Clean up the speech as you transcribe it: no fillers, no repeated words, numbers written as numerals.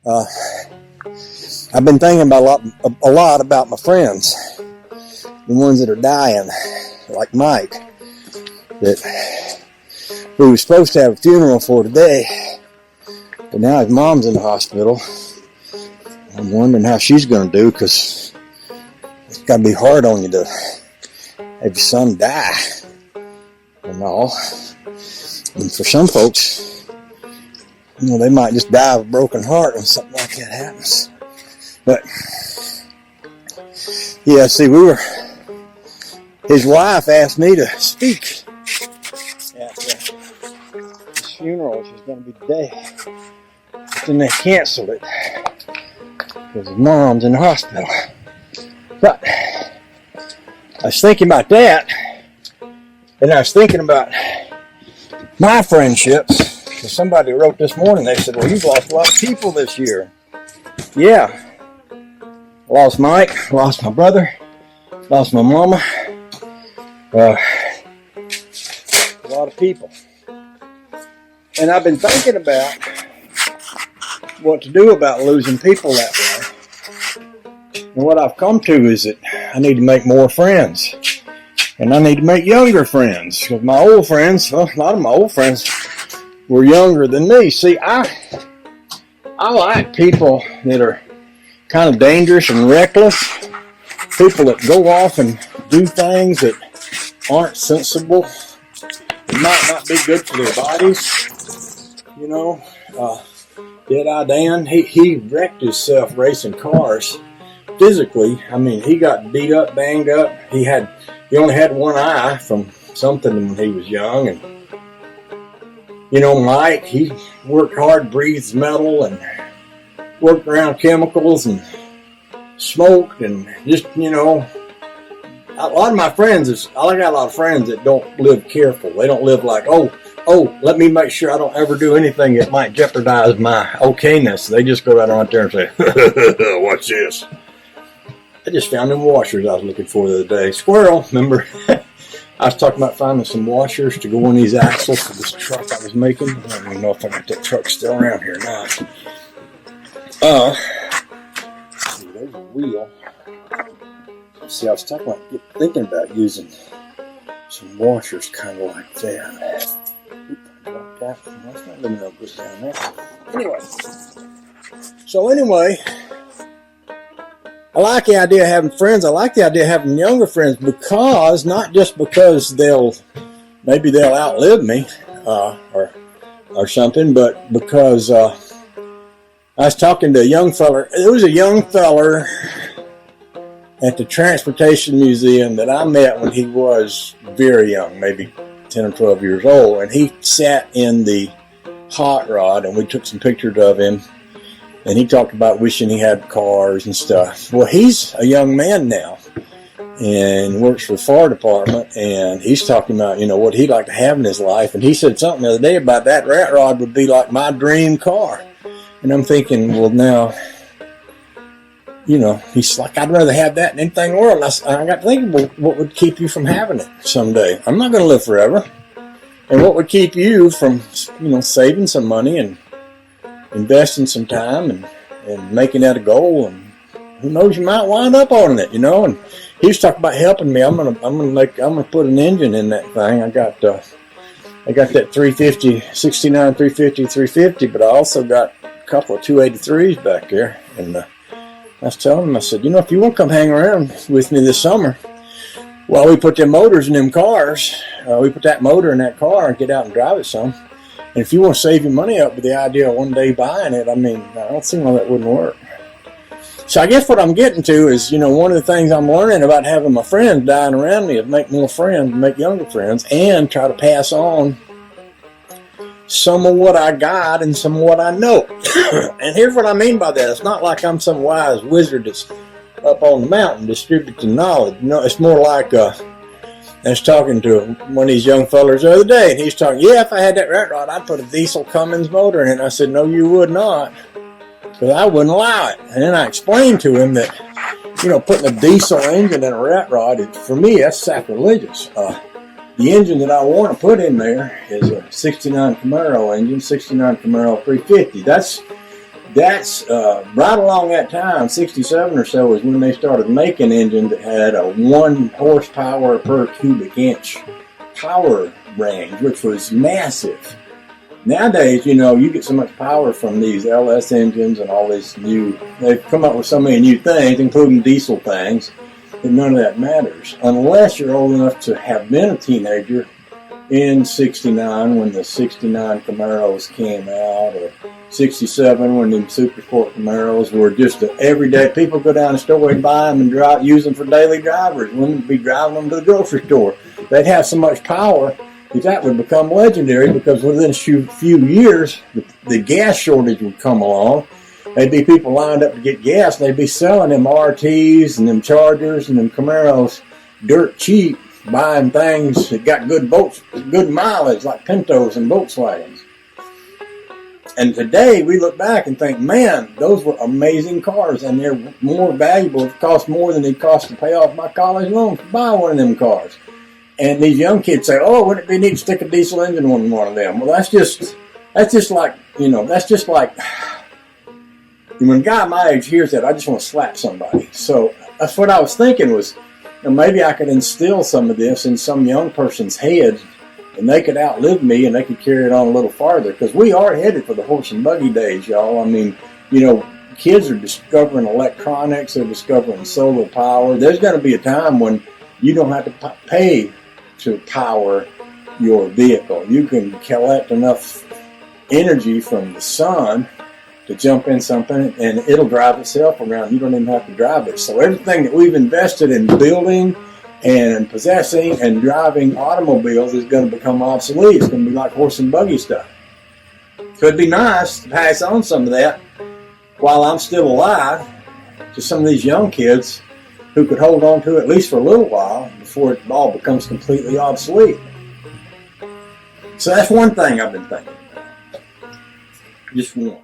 I've been thinking about a lot about my friends, the ones that are dying, like Mike, that we were supposed to have a funeral for today, but now his mom's in the hospital. I'm wondering how she's going to do, because it's got to be hard on you to have your son die and all. And for some folks, they might just die of a broken heart when something like that happens. But, yeah, see, his wife asked me to speak at this funeral, which was going to be today. But then they canceled it because his mom's in the hospital. But I was thinking about that, and I was thinking about my friendships. Because somebody wrote this morning, they said, well, you've lost a lot of people this year. Yeah. Lost Mike, lost my brother, lost my mama, a lot of people. And I've been thinking about what to do about losing people that way. And what I've come to is that I need to make more friends. And I need to make younger friends. Because my old friends, a lot of my old friends were younger than me. See, I like people that are kind of dangerous and reckless. People that go off and do things that aren't sensible. It might not be good for their bodies. Dead-Eye Dan, he wrecked himself racing cars. Physically, he got beat up, banged up. He only had one eye from something when he was young. And, Mike, he worked hard, breathed metal, and worked around chemicals and smoked, and just, a lot of my friends, I got a lot of friends that don't live careful. They don't live like, oh, let me make sure I don't ever do anything that might jeopardize my okayness. They just go right there and say, watch this. I just found them washers I was looking for the other day. Squirrel, remember? I was talking about finding some washers to go on these axles for this truck I was making. I don't even know if I got that truck still around here or not. There's a wheel. See, I was thinking about using some washers kind of like that. That's not going to good down there. Anyway, I like the idea of having friends. I like the idea of having younger friends, because, not just because maybe they'll outlive me or something, but because I was talking to a young feller. There was a young feller at the Transportation Museum that I met when he was very young, maybe 10 or 12 years old, and he sat in the hot rod, and we took some pictures of him, and he talked about wishing he had cars and stuff. Well, he's a young man now and works for the fire department, and he's talking about, what he'd like to have in his life, and he said something the other day about that rat rod would be like my dream car. And I'm thinking, well, now, he's like, I'd rather have that than anything in the world. And I got thinking, well, what would keep you from having it someday? I'm not going to live forever. And what would keep you from, saving some money and investing some time and making that a goal? And who knows, you might wind up on it, And he was talking about helping me. I'm gonna put an engine in that thing. I got that 350, 69, 350, 350, but I also got a couple of 283s back there. And I was telling him, I said, if you want to come hang around with me this summer, while we put them motors in them cars, we put that motor in that car and get out and drive it some. And if you want to save your money up with the idea of one day buying it, I don't see why that wouldn't work. So I guess what I'm getting to is, one of the things I'm learning about having my friends dying around me is make more friends, make younger friends, and try to pass on some of what I got and some of what I know. And here's what I mean by that. It's not like I'm some wise wizard that's up on the mountain distributing knowledge. It's more like I was talking to one of these young fellers the other day, and he's talking, if I had that rat rod, I'd put a diesel Cummins motor in it. And I said, no, you would not, because I wouldn't allow it. And then I explained to him that, putting a diesel engine in a rat rod, for me, that's sacrilegious. The engine that I want to put in there is a 69 Camaro engine, 69 Camaro 350. that's right along that time, 67 or so, is when they started making engines that had a 1 horsepower per cubic inch power range, which was massive. Nowadays, you get so much power from these LS engines and all these they've come up with so many new things, including diesel things, that none of that matters. Unless you're old enough to have been a teenager in 69 when the 69 Camaros came out, or 67 when the Super Sport Camaros were just everyday. People go down the store and buy them and use them for daily drivers. Wouldn't be driving them to the grocery store. They'd have so much power that would become legendary, because within a few years, the gas shortage would come along. There'd be people lined up to get gas, and they'd be selling them RTs and them Chargers and them Camaros dirt cheap, buying things that got good mileage, like Pintos and Volkswagens. And today we look back and think, man, those were amazing cars, and they're more valuable. It cost more than it cost to pay off my college loan to buy one of them cars. And these young kids say, "Oh, wouldn't it be neat to stick a diesel engine on one of them?" Well, that's just like when a guy my age hears that, I just want to slap somebody. So that's what I was thinking was, maybe I could instill some of this in some young person's head, and they could outlive me, and they could carry it on a little farther, because we are headed for the horse and buggy days, y'all. I mean, kids are discovering electronics, they're discovering solar power. There's going to be a time when you don't have to pay to power your vehicle. You can collect enough energy from the sun to jump in something, and it'll drive itself around. You don't even have to drive it. So everything that we've invested in building and possessing and driving automobiles is going to become obsolete. It's going to be like horse and buggy stuff. So it'd be nice to pass on some of that while I'm still alive to some of these young kids who could hold on to it at least for a little while before it all becomes completely obsolete. So that's one thing I've been thinking about. Just one.